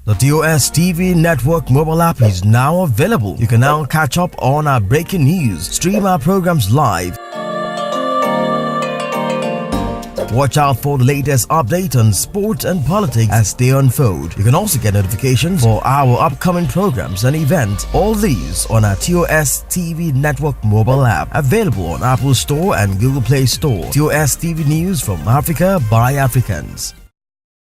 The TOS TV network mobile app is now available. You can now catch up on our breaking news, stream our programs live, watch out for the latest update on sport and politics as they unfold. You can also get notifications for our upcoming programs and events. All these on our TOS TV network mobile app, available on Apple Store and Google Play Store. TOS TV News from Africa by Africans.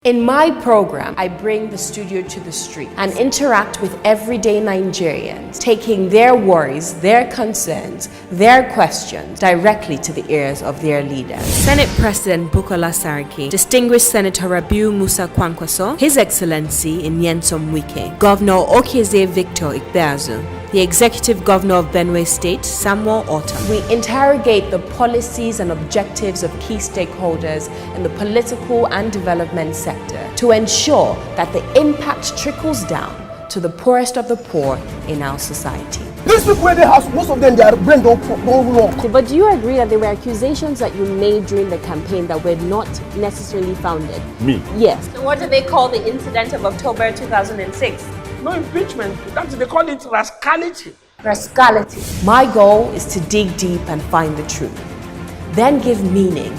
In my program, I bring the studio to the street and interact with everyday Nigerians, taking their worries, their concerns, their questions directly to the ears of their leaders. Senate President Bukola Saraki, Distinguished Senator Rabiu Musa Kwankwaso, His Excellency Nyesom Wike, Governor Okezie Victor Ikpeazu, the Executive Governor of Benue State, Samuel Orta. We interrogate the policies and objectives of key stakeholders in the political and development sector to ensure that the impact trickles down to the poorest of the poor in our society. These people in the house, most of them, their brain don't work. But do you agree that there were accusations that you made during the campaign that were not necessarily founded? Me? Yes. So what do they call the incident of October 2006? No impeachment. They call it rascality. Rascality. My goal is to dig deep and find the truth, then give meaning,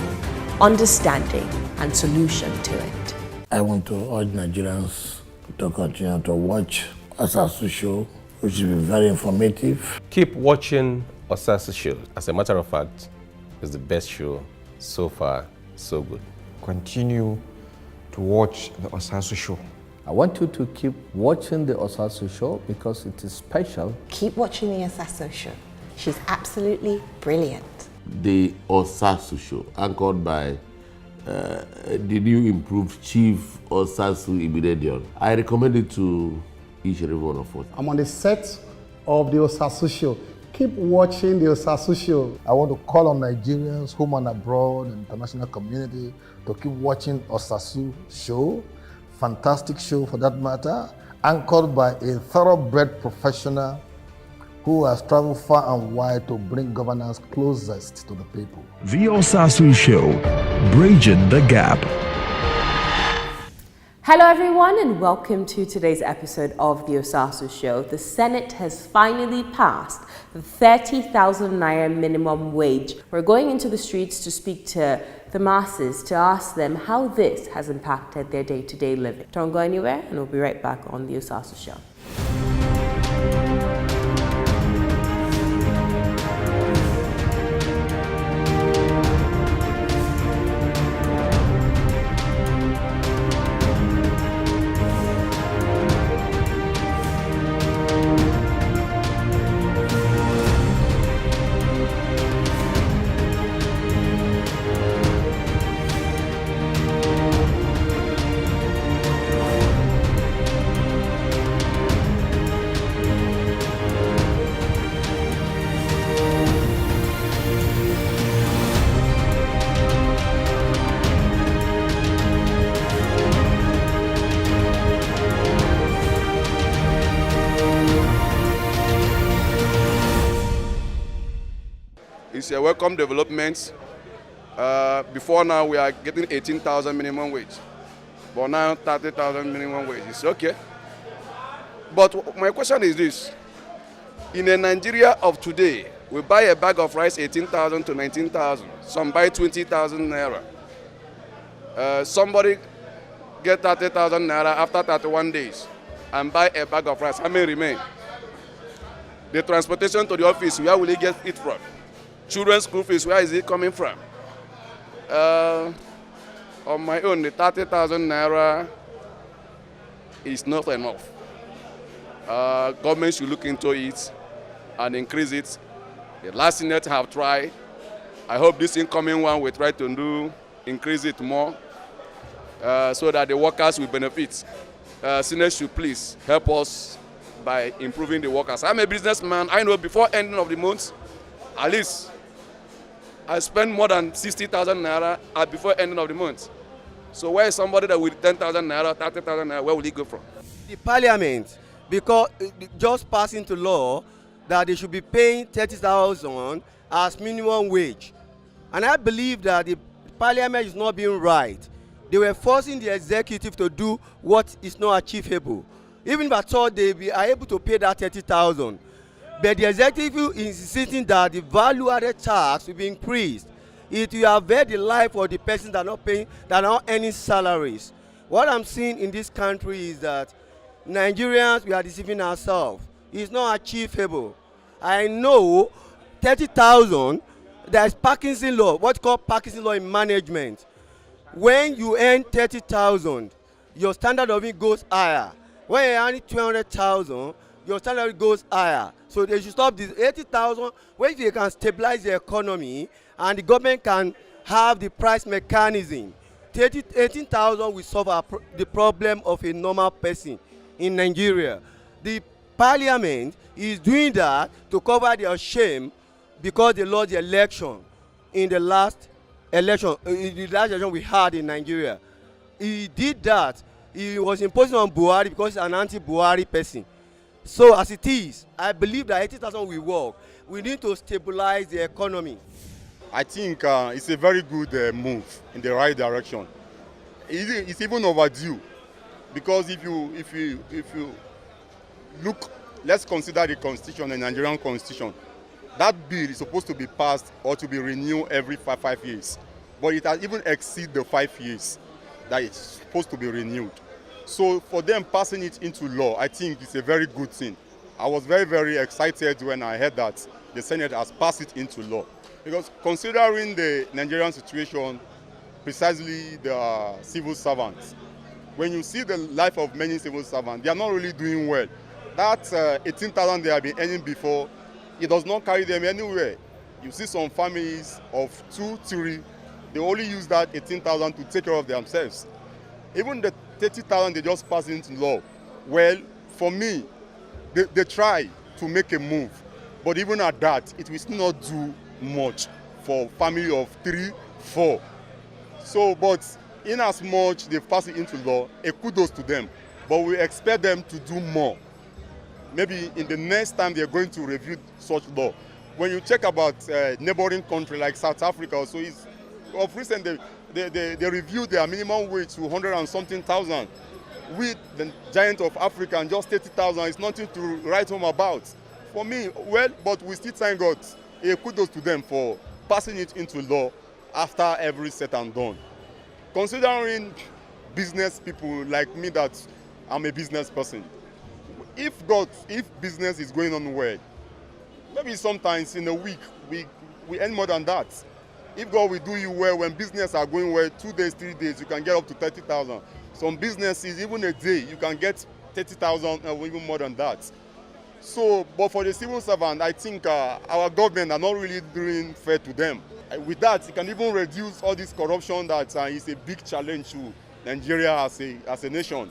understanding, and solution to it. I want to urge Nigerians to continue to watch Osasu Show, which will be very informative. Keep watching Osasu Show. As a matter of fact, it's the best show so far, so good. Continue to watch the Osasu Show. I want you to keep watching the Osasu Show because it is special. Keep watching the Osasu Show. She's absolutely brilliant. The Osasu Show, anchored by the new improved Chief Osasu Ibidedion. I recommend it to each and every one of us. I'm on the set of the Osasu Show. Keep watching the Osasu Show. I want to call on Nigerians, home and abroad, and international community to keep watching Osasu Show. Fantastic show for that matter, anchored by a thoroughbred professional who has traveled far and wide to bring governance closest to the people. The Osasu Show, bridging the gap. Hello everyone and welcome to today's episode of the Osasu Show. The Senate has finally passed the 30,000 Naira minimum wage. We're going into the streets to speak to the masses to ask them how this has impacted their day-to-day living. Don't go anywhere and we'll be right back on the Osasu Show. It's a welcome development. Before now, we are getting 18,000 minimum wage. But now, 30,000 minimum wage. It's okay. But my question is this. In a Nigeria of today, we buy a bag of rice 18,000 to 19,000. Some buy 20,000 naira. Somebody get 30,000 naira after 31 days and buy a bag of rice. How many remain? The transportation to the office, where will he get it from? Children's school fees, where is it coming from? On my own, the 30,000 naira is not enough. Government should look into it and increase it. The last Senate have tried. I hope this incoming one will try to increase it more so that the workers will benefit. Senate should please help us by improving the workers. I'm a businessman. I know before ending of the month, at least I spend more than 60,000 naira before ending of the month. So where is somebody that with 10,000 naira, 30,000 naira, where will he go from? The parliament, because just passing into law that they should be paying 30,000 as minimum wage. And I believe that the parliament is not being right. they were forcing the executive to do what is not achievable. Even if I thought they are able to pay that 30,000, but the executive is insisting that the value-added tax will be increased. It will affect the life of the persons that are not paying, that are not earning salaries. What I'm seeing in this country is that Nigerians, we are deceiving ourselves. It's not achievable. I know 30,000, there's Parkinson law, what's called Parkinson law in management. When you earn 30,000, your standard of it goes higher. When you earn 200,000, your standard goes higher. So they should stop this 80,000. When they can stabilize the economy and the government can have the price mechanism, 18,000 will solve the problem of a normal person in Nigeria. The parliament is doing that to cover their shame because they lost the election in the last election, we had in Nigeria. He did that. He was imposing on Buhari because he's an anti-Buhari person. So as it is, I believe that 80,000 will work. We need to stabilize the economy. I think it's a very good move in the right direction. It's even overdue, because if you look, let's consider the constitution, the Nigerian constitution. That bill is supposed to be passed or to be renewed every five years, but it has even exceeded the 5 years that it's supposed to be renewed. So for them passing it into law, I think it's a very good thing. I was very, very excited when I heard that the Senate has passed it into law. Because considering the Nigerian situation, precisely the civil servants, when you see the life of many civil servants, they are not really doing well. That 18,000 they have been earning before, it does not carry them anywhere. You see some families of 2, 3, they only use that 18,000 to take care of themselves. Even the 30,000 they just pass into law. Well, for me, they try to make a move, but even at that, it will still not do much for family of 3, 4. So, but in as much they pass it into law, a kudos to them. But we expect them to do more. Maybe in the next time they're going to review such law. When you check about neighboring country like South Africa, so it's of recent they reviewed their minimum wage to 100 and something thousand. With the giant of Africa and just 30,000 is nothing to write home about. For me, well, but we still thank God. A kudos to them for passing it into law after every set and done. Considering business people like me, that I'm a business person, if business is going on well, maybe sometimes in a week we earn more than that. If God will do you well, when business are going well, 2 days, 3 days, you can get up to 30,000. Some businesses, even a day, you can get 30,000 or even more than that. So, but for the civil servant, I think our government are not really doing fair to them. With that, it can even reduce all this corruption that is a big challenge to Nigeria as a nation.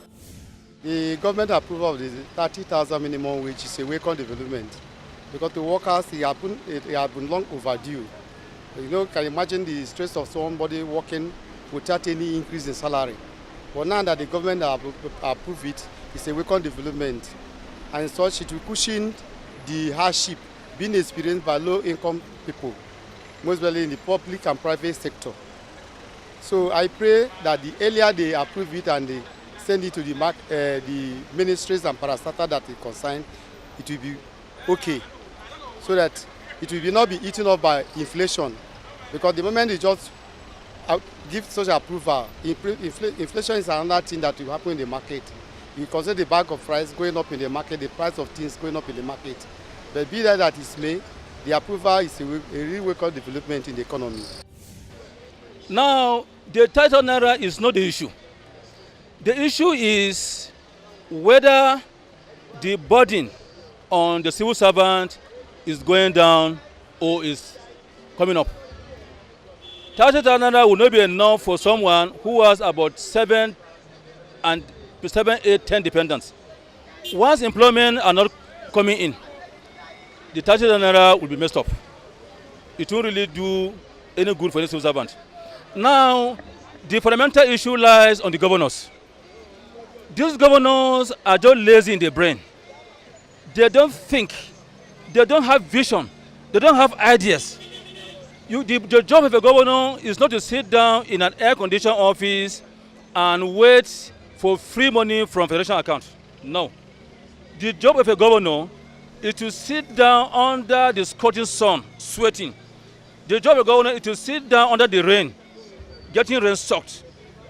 The government approval of the 30,000 minimum wage is a welcome development, because the workers, they have been long overdue. You know, can you imagine the stress of somebody working without any increase in salary? But now that the government have approved it, it's a welcome development. And such, it will cushion the hardship being experienced by low-income people, mostly in the public and private sector. So I pray that the earlier they approve it and they send it to the ministries and parastatals that it concerns, it will be okay, so that it will not be eaten up by inflation. Because the moment they just give such approval, inflation is another thing that will happen in the market. You consider the bag of rice going up in the market, the price of things going up in the market. But be that is made, the approval is a real welcome development in the economy. Now, the title naira is not the issue. The issue is whether the burden on the civil servant is going down or is coming up. 30,000 naira will not be enough for someone who has about 7, 8, 10 dependents. Once employment are not coming in, the 30,000 naira will be messed up. It won't really do any good for the civil servant. Now, the fundamental issue lies on the governors. These governors are just lazy in their brain. They don't think. They don't have vision. They don't have ideas. The job of a governor is not to sit down in an air-conditioned office and wait for free money from federation account. No. The job of a governor is to sit down under the scorching sun, sweating. The job of a governor is to sit down under the rain, getting rain soaked.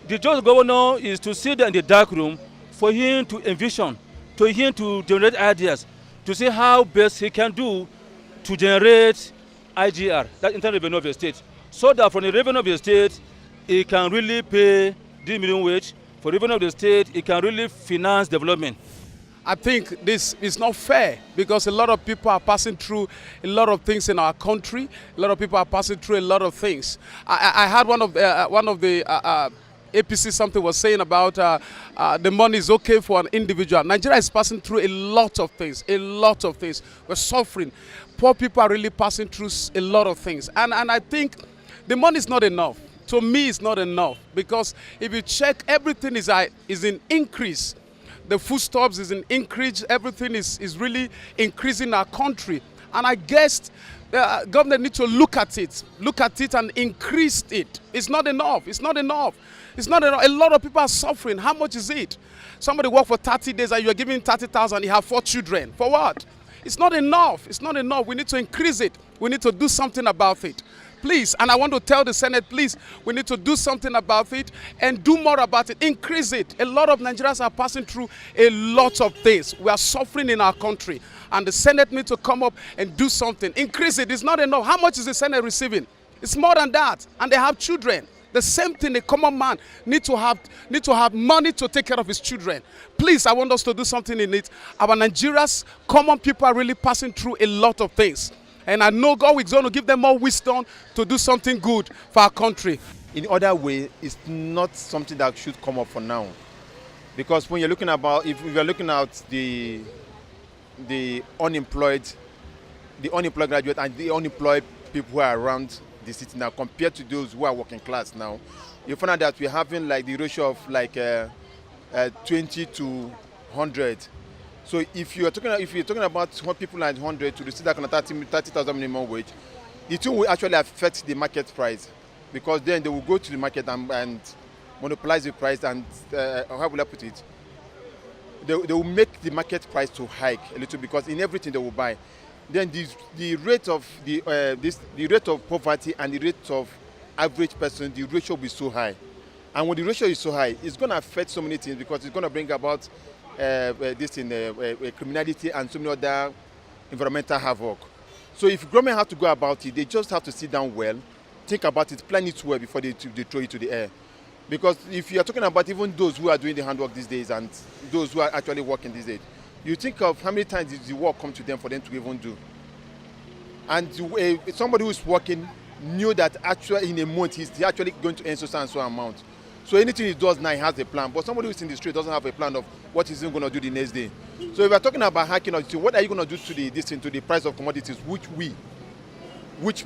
The job of the governor is to sit there in the dark room for him to envision, to him to generate ideas, to see how best he can do to generate IGR, that internal revenue of the state, so that from the revenue of the state, it can really pay the minimum wage. For the revenue of the state, it can really finance development. I think this is not fair because a lot of people are passing through a lot of things in our country. A lot of people are passing through a lot of things. I heard one of the APC something was saying about the money is okay for an individual. Nigeria is passing through a lot of things, a lot of things. We're suffering. Poor people are really passing through a lot of things. And I think the money is not enough. To me, it's not enough because if you check, everything is in increase. The foodstuffs is in increase. Everything is really increasing in our country. And I guess the government needs to look at it and increase it. It's not enough. It's not enough. It's not enough. A lot of people are suffering. How much is it? Somebody work for 30 days and you're giving 30,000, you have 4 children. For what? It's not enough. It's not enough. We need to increase it. We need to do something about it. Please, and I want to tell the Senate, please, we need to do something about it and do more about it. Increase it. A lot of Nigerians are passing through a lot of things. We are suffering in our country. And the Senate needs to come up and do something. Increase it. It's not enough. How much is the Senate receiving? It's more than that. And they have children. The same thing, a common man need to have money to take care of his children. Please, I want us to do something in it. Our Nigerians, common people are really passing through a lot of things. And I know God is going to give them more wisdom to do something good for our country. In other way, it's not something that should come up for now. Because when you're looking about, if you're looking at the unemployed graduate and the unemployed people who are around the city now, compared to those who are working class now, you find out that we're having like the ratio of like 20 to 100. So if you're talking about people at 100 to receive that kind of 30,000 minimum wage, it will actually affect the market price, because then they will go to the market and monopolize the price, and how will I put it? They will make the market price to hike a little, because in everything they will buy. Then the rate of the rate of poverty and the rate of average person, the ratio will be so high. And when the ratio is so high, it's going to affect so many things, because it's going to bring about criminality and so many other environmental havoc. So if government have to go about it, they just have to sit down well, think about it, plan it well before they throw it to the air. Because if you are talking about even those who are doing the handwork these days and those who are actually working these days, you think of how many times did the work come to them for them to even do. And somebody who is working knew that actually in a month he's actually going to earn so and so amount. So anything he does now, he has a plan. But somebody who's in the street doesn't have a plan of what he's going to do the next day. So if we're talking about hacking, what are you going to do to the price of commodities, which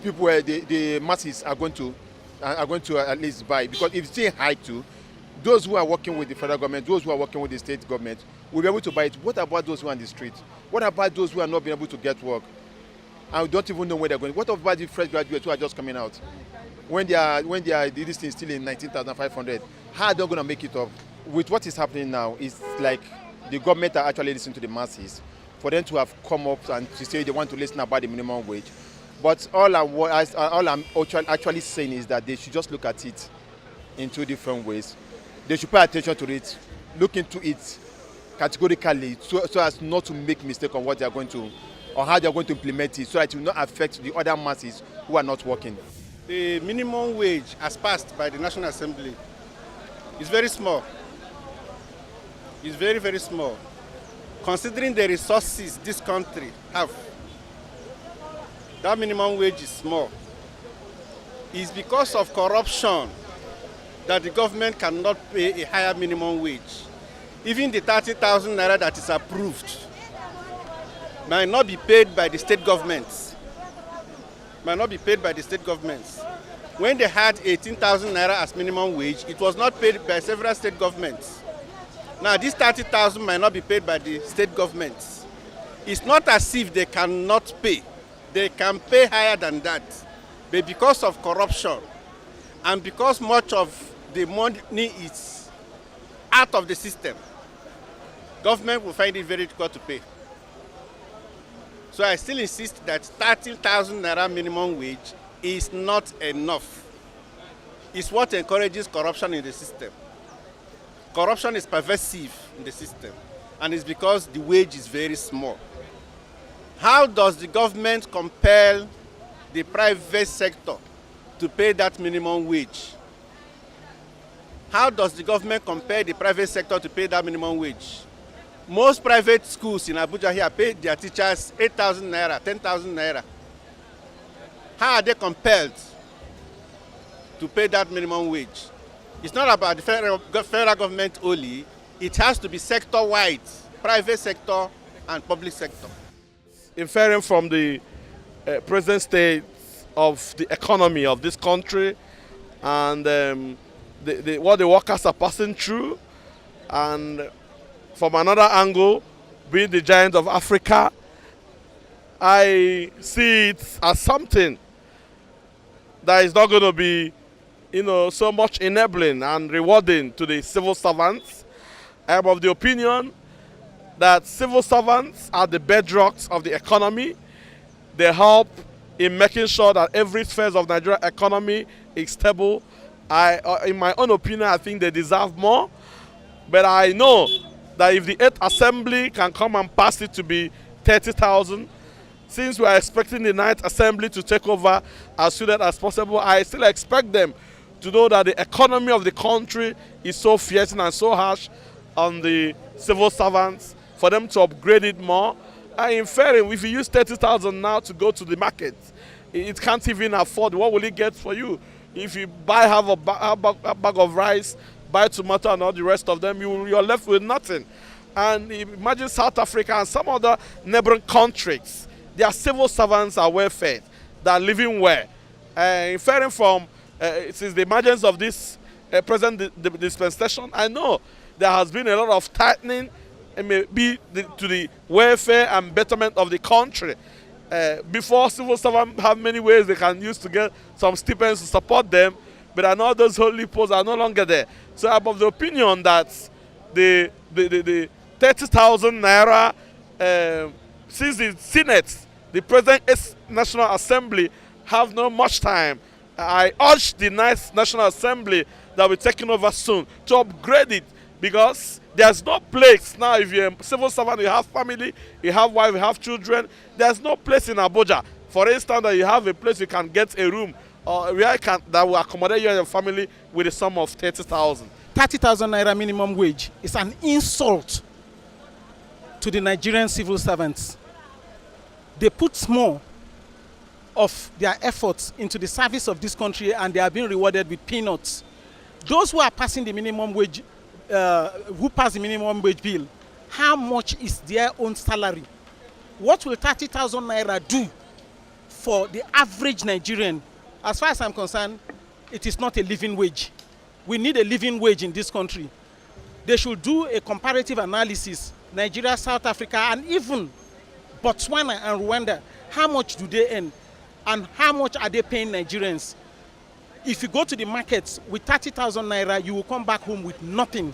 people, the masses are going to at least buy? Because if it's high too, those who are working with the federal government, those who are working with the state government, will be able to buy it. What about those who are on the street? What about those who are not being able to get work and don't even know where they're going? What about the fresh graduates who are just coming out? When they are this thing still in 19,500, how are they going to make it up? With what is happening now, it's like the government are actually listening to the masses for them to have come up and to say they want to listen about the minimum wage. But all I'm actually saying is that they should just look at it in 2 different ways. They should pay attention to it, look into it categorically, so as not to make mistake on what they are going to, or how they are going to implement it, so that it will not affect the other masses who are not working. The minimum wage as passed by the National Assembly is very small. It's very, very small. Considering the resources this country have, that minimum wage is small. It's because of corruption that the government cannot pay a higher minimum wage. Even the 30,000 naira that is approved might not be paid by the state governments. When they had 18,000 naira as minimum wage, it was not paid by several state governments. Now, this 30,000 might not be paid by the state governments. It's not as if they cannot pay. They can pay higher than that. But because of corruption and because much of the money is out of the system, government will find it very difficult to pay. So I still insist that 30,000 naira minimum wage is not enough. It's what encourages corruption in the system. Corruption is pervasive in the system, and it's because the wage is very small. How does the government compel the private sector to pay that minimum wage? How does the government compel the private sector to pay that minimum wage? Most private schools in Abuja here pay their teachers 8,000 naira, 10,000 naira. How are they compelled to pay that minimum wage? It's not about the federal government only. It has to be sector-wide, private sector and public sector. Inferring from the present state of the economy of this country and what the workers are passing through, and from another angle, being the giant of Africa, I see it as something that is not going to be, so much enabling and rewarding to the civil servants. I am of the opinion that civil servants are the bedrocks of the economy. They help in making sure that every phase of Nigerian economy is stable. In my own opinion, I think they deserve more. But I know that if the 8th Assembly can come and pass it to be 30,000, since we are expecting the 9th Assembly to take over as soon as possible, I still expect them to know that the economy of the country is so fierce and so harsh on the civil servants for them to upgrade it more. And in fairness, if you use 30,000 now to go to the market, it can't even afford. What will it get for you? If you buy half a bag of rice, buy tomato and all the rest of them, you're left with nothing. And imagine South Africa and some other neighboring countries, their civil servants are well fed, they are living well. Inferring from since the emergence of this present dispensation, I know there has been a lot of tightening maybe to the welfare and betterment of the country. Before, civil servants have many ways they can use to get some stipends to support them, but I know those holy posts are no longer there. So I'm of the opinion that the 30,000 naira, since the Senate, the present National Assembly have not much time, I urge the next National Assembly that will be taken over soon to upgrade it, because there's no place now. If you're a civil servant, you have family, you have wife, you have children, there's no place in Abuja, for instance, that you have a place you can get a room or that will accommodate you and your family with a sum of 30,000. 30,000 naira minimum wage is an insult to the Nigerian civil servants. They put more of their efforts into the service of this country, and they are being rewarded with peanuts. Those who are passing the minimum wage, who pass the minimum wage bill, how much is their own salary? What will 30,000 naira do for the average Nigerian? As far as I'm concerned, it is not a living wage. We need a living wage in this country. They should do a comparative analysis, Nigeria, South Africa, and even Botswana and Rwanda. How much do they earn? And how much are they paying Nigerians? If you go to the markets with 30,000 naira, you will come back home with nothing.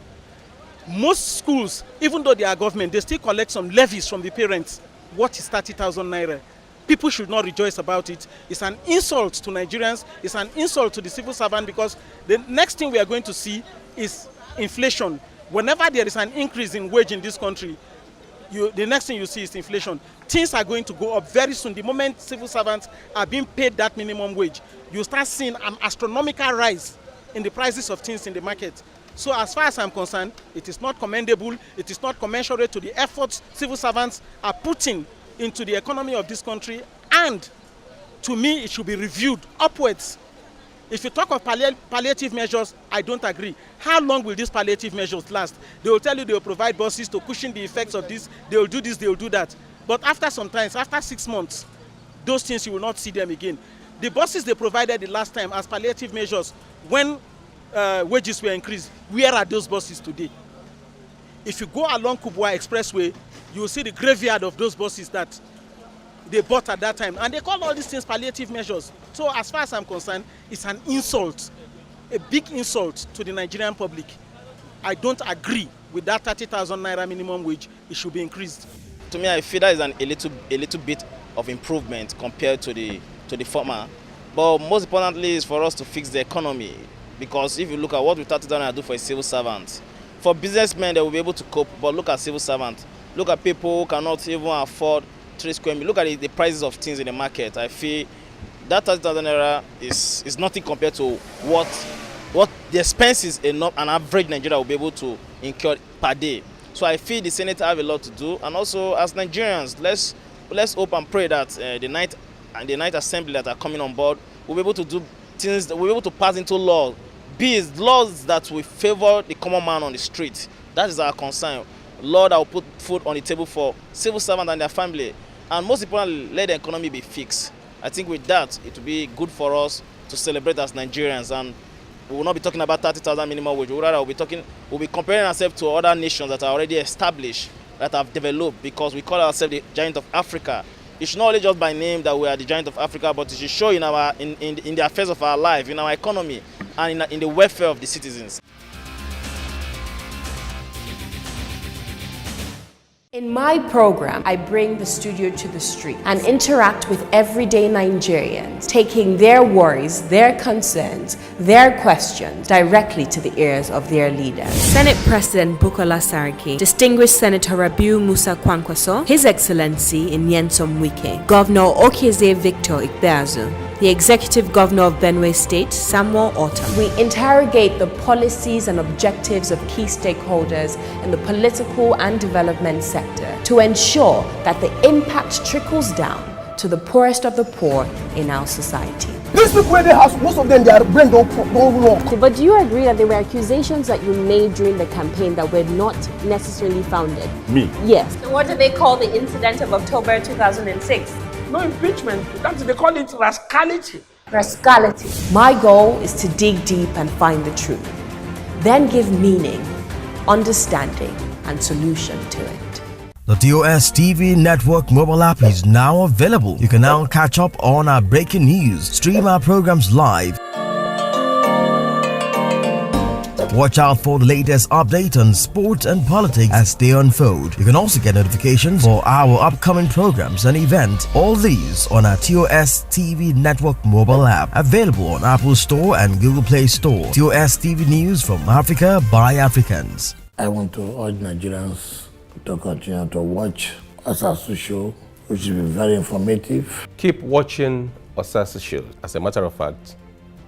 Most schools, even though they are government, they still collect some levies from the parents. What is 30,000 naira? People should not rejoice about it. It's an insult to Nigerians. It's an insult to the civil servant, because the next thing we are going to see is inflation. Whenever there is an increase in wage in this country, the next thing you see is inflation. Things are going to go up very soon. The moment civil servants are being paid that minimum wage, you start seeing an astronomical rise in the prices of things in the market. So as far as I'm concerned, it is not commendable. It is not commensurate to the efforts civil servants are putting into the economy of this country, and to me it should be reviewed upwards. If you talk of palliative measures, I don't agree. How long will these palliative measures last? They will tell you they will provide buses to cushion the effects of this, they will do this, they will do that. But after some time, after 6 months, those things you will not see them again. The buses they provided the last time as palliative measures when wages were increased, where are those buses today? If you go along Kubwa Expressway, you will see the graveyard of those buses that they bought at that time. And they call all these things palliative measures. So as far as I'm concerned, it's an insult, a big insult to the Nigerian public. I don't agree with that 30,000 naira minimum wage. It should be increased. To me, I feel that is a little bit of improvement compared to the former. But most importantly is for us to fix the economy, because if you look at what we started down to do for a civil servant, for businessmen they will be able to cope. But look at civil servants. Look at people who cannot even afford 3 square meters. Look at the prices of things in the market. I feel that 30,000 naira is nothing compared to what the expenses an average Nigerian will be able to incur per day. So I feel the Senate have a lot to do, and also as Nigerians, let's hope and pray that the ninth assembly that are coming on board will be able to do things that we'll be able to pass into law, be it laws that will favor the common man on the street. That is our concern. Law that will put food on the table for civil servants and their family, and most importantly, let the economy be fixed. I think with that, it will be good for us to celebrate as Nigerians, and we will not be talking about 30,000 minimum wage. Rather, we'll be comparing ourselves to other nations that are already established, that have developed, because we call ourselves the giant of Africa. It should not only just by name that we are the giant of Africa, but it should show in the affairs of our life, in our economy, and in the welfare of the citizens. In my program, I bring the studio to the street and interact with everyday Nigerians, taking their worries, their concerns, their questions directly to the ears of their leaders. Senate President Bukola Saraki, Distinguished Senator Rabiu Musa Kwankwaso, His Excellency Nyesom Wike, Governor Okezie Victor Ikpeazu, the Executive Governor of Benue State, Samuel Ortom. We interrogate the policies and objectives of key stakeholders in the political and development sector to ensure that the impact trickles down to the poorest of the poor in our society. These people in the house, most of them, their brain don't work. But do you agree that there were accusations that you made during the campaign that were not necessarily founded? Me? Yes. So what do they call the incident of October 2006? No impeachment. They call it rascality. Rascality. My goal is to dig deep and find the truth, then give meaning, understanding, and solution to it. The TOS TV network mobile app is now available. You can now catch up on our breaking news, stream our programs live, watch out for the latest update on sports and politics as they unfold. You can also get notifications for our upcoming programs and events. All these on our TOS TV network mobile app, available on Apple Store and Google Play Store. TOS TV news from Africa by Africans. I want to urge Nigerians to continue to watch Osasu Show, which will be very informative. Keep watching Osasu Show. As a matter of fact,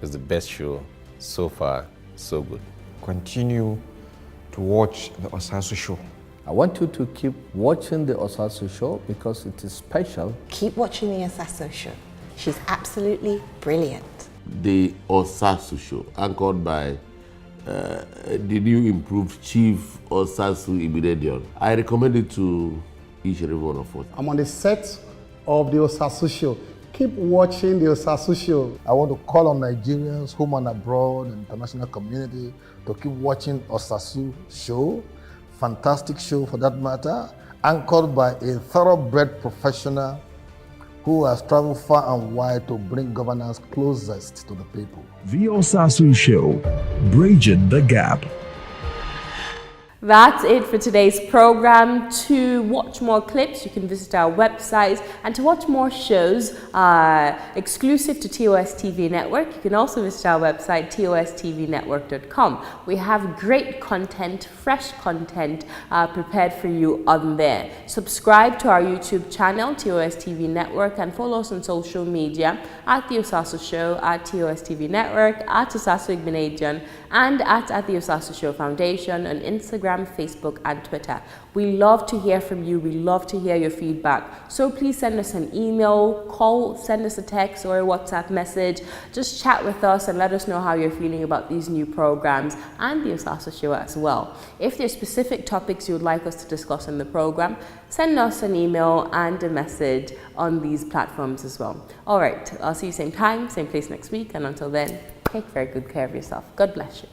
it's the best show so far, so good. Continue to watch the Osasu Show. I want you to keep watching the Osasu Show because it is special. Keep watching the Osasu Show. She's absolutely brilliant. The Osasu Show, anchored by the new improved Chief Osasu Ibidedion. I recommend it to each and every one of us. I'm on the set of the Osasu Show. Keep watching the Osasu Show. I want to call on Nigerians, home and abroad, and international community to keep watching Osasu Show. Fantastic show for that matter, anchored by a thoroughbred professional who has traveled far and wide to bring governance closest to the people. The Osasu Show, bridging the gap. That's it for today's program. To watch more clips, you can visit our website, and to watch more shows exclusive to TOS TV Network, you can also visit our website, tostvnetwork.com. We have great content, fresh content prepared for you on there. Subscribe to our YouTube channel, TOS TV Network, and follow us on social media at The Osasu Show, at TOS TV Network, at Osasu Igbinedion, and at The Osasu Show Foundation on Instagram, Facebook, and Twitter. We love to hear from you. We love to hear your feedback. So please send us an email, call, send us a text or a WhatsApp message. Just chat with us and let us know how you're feeling about these new programs and the Osasu Show as well. If there's specific topics you would like us to discuss in the program, send us an email and a message on these platforms as well. All right, I'll see you same time, same place next week. And until then, take very good care of yourself. God bless you.